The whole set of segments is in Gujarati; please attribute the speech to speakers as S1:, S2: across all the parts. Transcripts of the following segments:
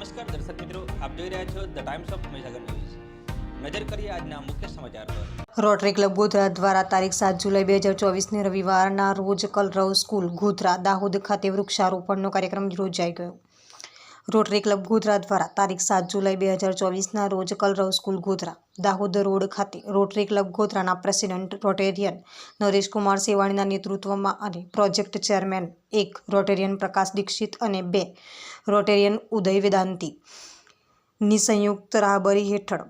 S1: નમસ્કાર દર્શક મિત્રો, આપ જોઈ રહ્યા છો the times of Mahisagar news. નજર કરીએ આજના મુખ્ય સમાચાર પર।
S2: રોટરી ક્લબ ગોધરા દ્વારા તારીખ 7 જુલાઈ 2024 રવિવારના રોજ કલરવ સ્કૂલ ગોધરા દાહોદ ખાતે વૃક્ષારોપણનો કાર્યક્રમ યોજાઈ ગયો। રોટરી ક્લબ ગોધરા દ્વારા તારીખ 7 જુલાઈ 2024ના રોજ કલરવ સ્કૂલ ગોધરા દાહોદ રોડ ખાતે રોટરી ક્લબ ગોધરાના પ્રેસિડેન્ટ રોટેરિયન નરેશકુમાર સેવાણીના નેતૃત્વમાં અને project chairman 1 rotarian Prakash Dikshit અને 2 રોટેરિયન ઉદય વેદાંતીની સંયુક્ત રાહબરી હેઠળ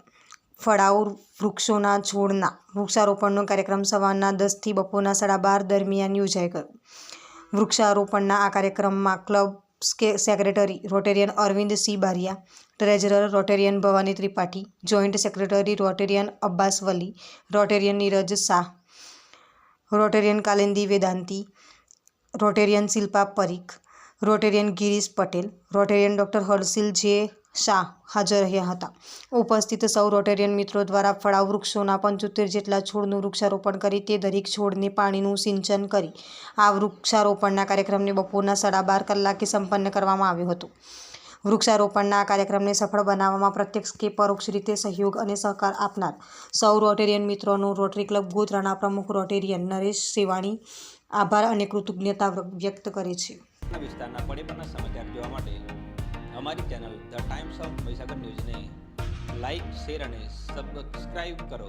S2: ફળાઉ વૃક્ષોના છોડના વૃક્ષારોપણનો કાર્યક્રમ સવારના 10 થી બપોરના 12:30 દરમિયાન યોજાઈ ગયો। વૃક્ષારોપણના આ કાર્યક્રમમાં club secretary rotarian Arvind C Baria, treasurer rotarian Bhavani Tripathi, joint secretary rotarian Abbas Vali, rotarian Neeraj Shah, rotarian Kalindi Vedanti, rotarian Shilpa Parikh, rotarian Girish Patel, rotarian doctor Harshil J Shah હાજર રહ્યા હતા। ઉપસ્થિત સૌ રોટેરિયન મિત્રો દ્વારા ફળાઉ વૃક્ષોના 75 જેટલા છોડનું વૃક્ષારોપણ કરી તે દરેક છોડને પાણીનું સિંચન કરી આ વૃક્ષારોપણના કાર્યક્રમને બપોરના 12:30 કલાકે સંપન્ન કરવામાં આવ્યો હતો। વૃક્ષારોપણના આ કાર્યક્રમને સફળ બનાવવામાં પ્રત્યક્ષ કે પરોક્ષ રીતે સહયોગ અને સહકાર આપનાર સૌ રોટેરિયન મિત્રોનો રોટરી ક્લબ ગોધરાના પ્રમુખ રોટેરિયન નરેશ સેવાણી આભાર અને કૃતજ્ઞતા વ્યક્ત કરે છે।
S1: વિસ્તારના પડે પરના સમાચાર જોવા માટે અમારી channel the times of Mahisagar ન્યૂઝને લાઇક, શેર અને સબસ્ક્રાઇબ કરો।